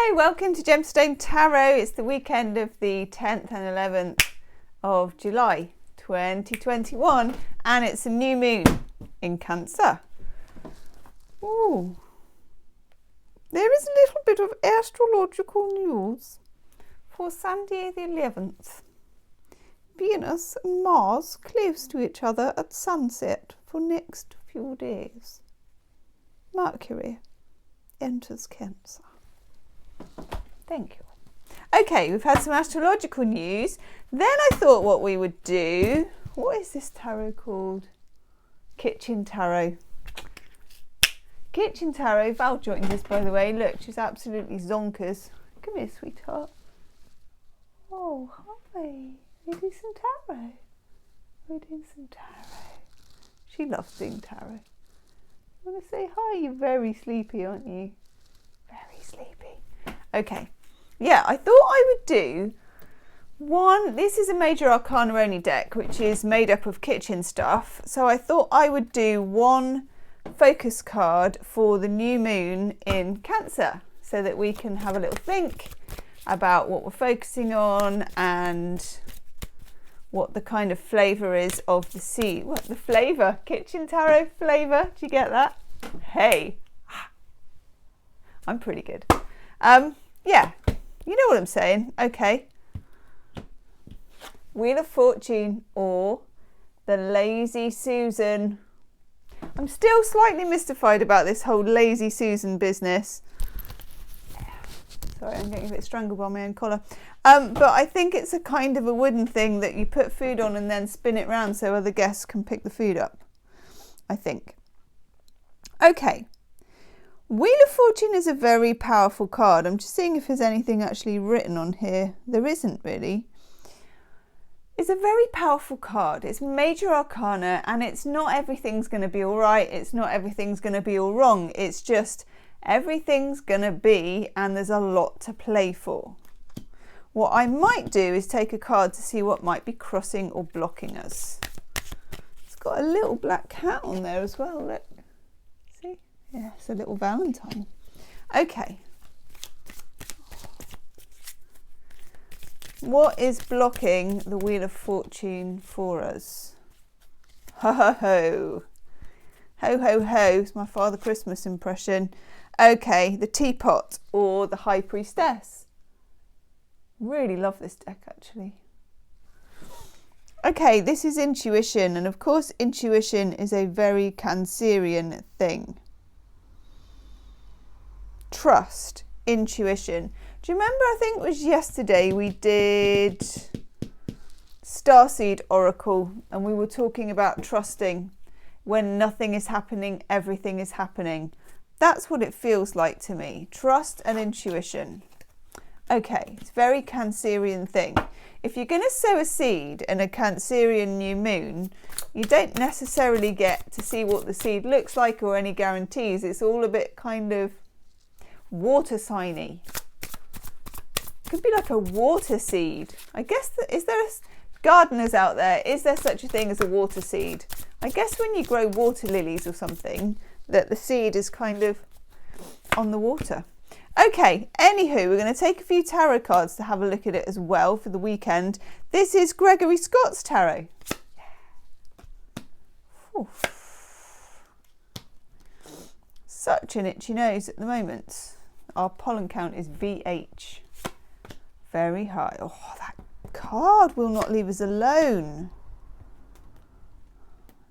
Hello, welcome to Gemstone Tarot. It's the weekend of the 10th and 11th of July 2021 and it's a new moon in Cancer. Ooh. There is a little bit of astrological news for Sunday the 11th. Venus and Mars close to each other at sunset for next few days. Mercury enters Cancer. Thank you. Okay, we've had some astrological news. Then I thought what we would do, what is this tarot called? Kitchen Tarot. Kitchen Tarot. Val joined us, by the way. Look, she's absolutely zonkers. Come here, sweetheart. Oh, hi. We do some tarot. We're doing some tarot. She loves doing tarot. I want to say hi. You're very sleepy, aren't you? Very sleepy. Okay. Yeah, I thought I would do one. This is a major arcana only deck, which is made up of kitchen stuff. So I thought I would do one focus card for the new moon in Cancer so that we can have a little think about what we're focusing on and what the kind of flavour is of the seed. What the flavour? Kitchen Tarot flavour. Do you get that? Hey. I'm pretty good. Yeah. You know what I'm saying. Okay. Wheel of Fortune or the Lazy Susan. I'm still slightly mystified about this whole Lazy Susan business. Sorry, I'm getting a bit strangled by my own collar. But I think it's a kind of a wooden thing that you put food on and then spin it round so other guests can pick the food up. I think. Okay. Wheel of Fortune is a very powerful card. I'm just seeing if there's anything actually written on here. There isn't really. It's a very powerful card. It's major arcana and it's not everything's going to be all right. It's not everything's going to be all wrong. It's just everything's going to be, and there's a lot to play for. What I might do is take a card to see what might be crossing or blocking us. It's got a little black cat on there as well, look. See? Yeah, it's a little Valentine. Okay. What is blocking the Wheel of Fortune for us? Ho ho ho. Ho ho ho. It's my Father Christmas impression. Okay, the Teapot or the High Priestess. Really love this deck actually. Okay, this is intuition, and of course intuition is a very Cancerian thing. Trust, intuition. Do you remember, I think it was yesterday, we did Starseed Oracle and we were talking about trusting. When nothing is happening, everything is happening. That's what it feels like to me. Trust and intuition. Okay, it's a very Cancerian thing. If you're going to sow a seed in a Cancerian new moon, you don't necessarily get to see what the seed looks like or any guarantees. It's all a bit kind of water signy. Could be like a water seed. I guess, is there gardeners out there? Is there such a thing as a water seed? I guess when you grow water lilies or something, that the seed is kind of on the water. Okay, anywho, we're going to take a few tarot cards to have a look at it as well for the weekend. This is Gregory Scott's tarot. Oof. Such an itchy nose at the moment. Our pollen count is VH. Very high. Oh, that card will not leave us alone.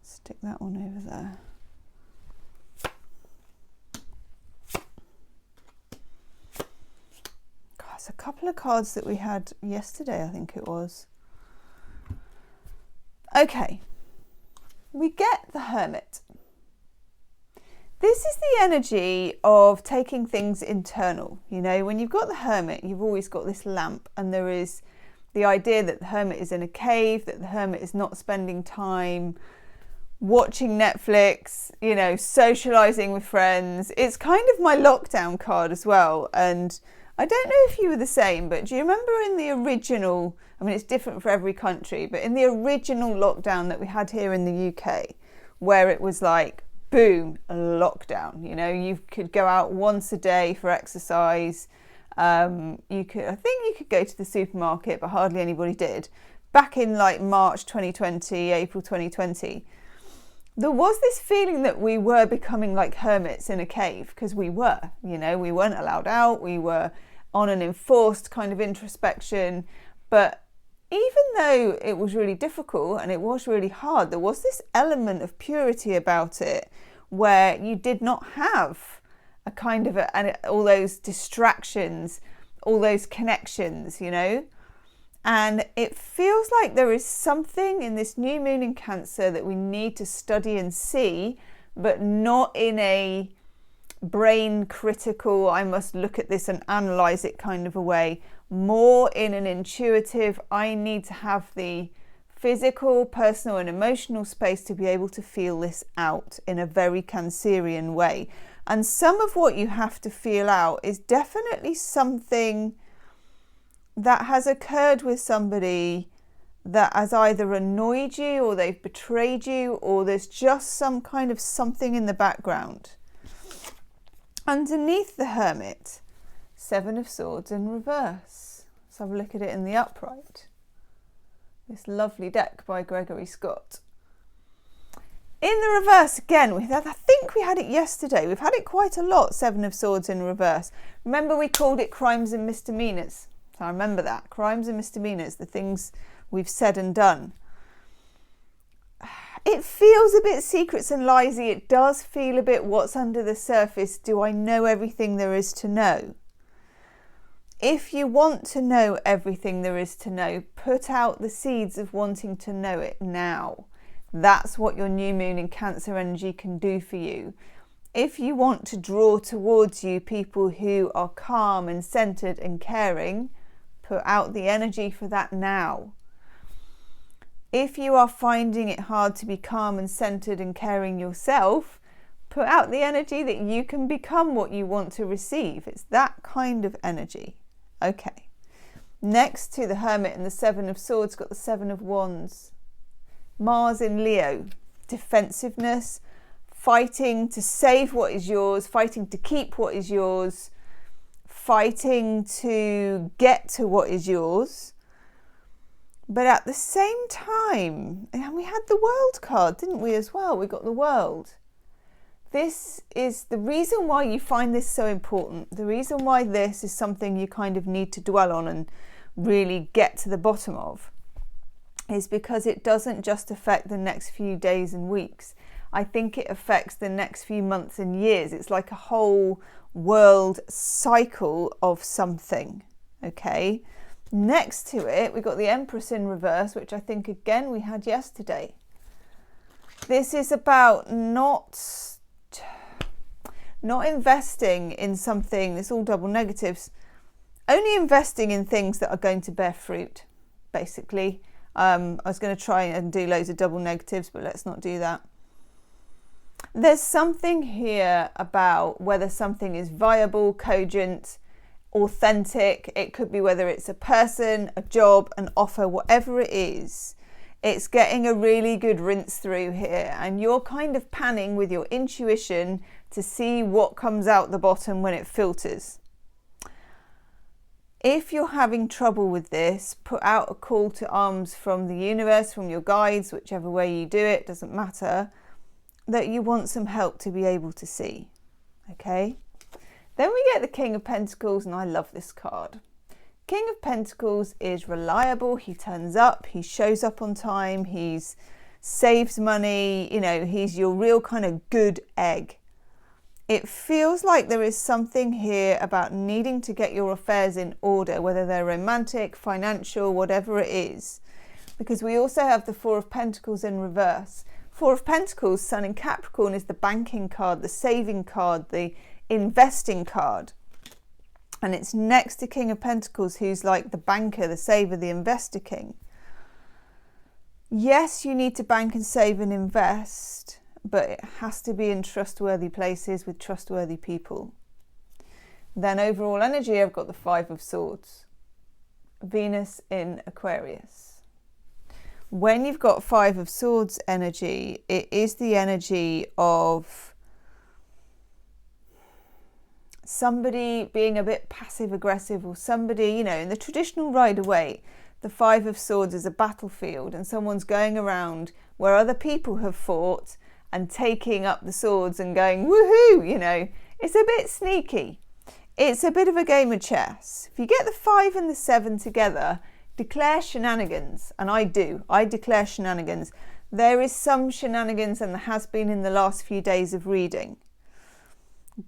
Stick that one over there. God, there's a couple of cards that we had yesterday, I think it was. Okay. We get the Hermit. This is the energy of taking things internal. You know, when you've got the Hermit, you've always got this lamp, and there is the idea that the Hermit is in a cave, that the Hermit is not spending time watching Netflix, you know, socializing with friends. It's kind of my lockdown card as well. And I don't know if you were the same, but do you remember in the original, I mean, it's different for every country, but in the original lockdown that we had here in the UK, where it was like, boom, a lockdown, you know, you could go out once a day for exercise. I think you could go to the supermarket, but hardly anybody did. Back in like March 2020, April 2020, there was this feeling that we were becoming like hermits in a cave, because we were, you know, we weren't allowed out, we were on an enforced kind of introspection. But even though it was really difficult and it was really hard, there was this element of purity about it, where you did not have a kind of all those distractions, all those connections, you know. And it feels like there is something in this new moon in Cancer that we need to study and see, but not in a brain critical, I must look at this and analyze it kind of a way, more in an intuitive, I need to have the physical, personal and emotional space to be able to feel this out in a very Cancerian way. And some of what you have to feel out is definitely something that has occurred with somebody that has either annoyed you, or they've betrayed you, or there's just some kind of something in the background. Underneath the Hermit, Seven of Swords in reverse. Let's have a look at it in the upright. This lovely deck by Gregory Scott. In the reverse again, I think we had it yesterday. We've had it quite a lot, Seven of Swords in reverse. Remember we called it crimes and misdemeanors. So I remember that. Crimes and misdemeanors, the things we've said and done. It feels a bit secrets and liesy. It does feel a bit what's under the surface. Do I know everything there is to know? If you want to know everything there is to know, put out the seeds of wanting to know it now. That's what your new moon in Cancer energy can do for you. If you want to draw towards you people who are calm and centered and caring, put out the energy for that now. If you are finding it hard to be calm and centered and caring yourself, put out the energy that you can become what you want to receive. It's that kind of energy. Okay. Next to the Hermit and the Seven of Swords, got the Seven of Wands. Mars in Leo. Defensiveness, fighting to save what is yours, fighting to keep what is yours, fighting to get to what is yours. But at the same time, and we had the World card, didn't we, as well? We got the World. This is the reason why you find this so important. The reason why this is something you kind of need to dwell on and really get to the bottom of is because it doesn't just affect the next few days and weeks. I think it affects the next few months and years. It's like a whole world cycle of something, okay? Next to it, we got the Empress in reverse, which I think, again, we had yesterday. This is about not investing in something, it's all double negatives, only investing in things that are going to bear fruit, basically. I was going to try and do loads of double negatives, but let's not do that. There's something here about whether something is viable, cogent, authentic. It could be whether it's a person, a job, an offer, whatever it is. It's getting a really good rinse through here, and you're kind of panning with your intuition to see what comes out the bottom when it filters. If you're having trouble with this, put out a call to arms from the universe, from your guides, whichever way you do it, doesn't matter, that you want some help to be able to see, okay? Then we get the King of Pentacles, and I love this card. King of Pentacles is reliable, he turns up, he shows up on time, he's saves money, you know, he's your real kind of good egg. It feels like there is something here about needing to get your affairs in order, whether they're romantic, financial, whatever it is. Because we also have the Four of Pentacles in reverse. Four of Pentacles, Sun in Capricorn, is the banking card, the saving card, the investing card. And it's next to King of Pentacles, who's like the banker, the saver, the investor king. Yes, you need to bank and save and invest, but it has to be in trustworthy places with trustworthy people. Then overall energy, I've got the Five of Swords. Venus in Aquarius. When you've got Five of Swords energy, it is the energy of somebody being a bit passive aggressive, or somebody, you know, in the traditional Rider-Waite, the Five of Swords is a battlefield, and someone's going around where other people have fought and taking up the swords and going, woohoo, you know. It's a bit sneaky. It's a bit of a game of chess. If you get the 5 and the 7 together, declare shenanigans. And I do. I declare shenanigans. There is some shenanigans, and there has been in the last few days of reading.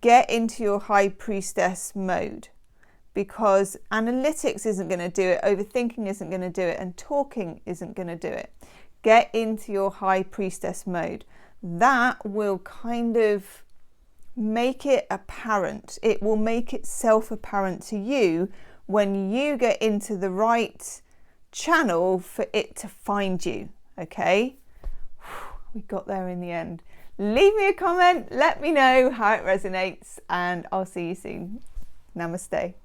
Get into your High Priestess mode, because analytics isn't going to do it, overthinking isn't going to do it, and talking isn't going to do it. Get into your High Priestess mode. That will kind of make it apparent. It will make itself apparent to you when you get into the right channel for it to find you. Okay? We got there in the end. Leave me a comment, let me know how it resonates, and I'll see you soon. Namaste.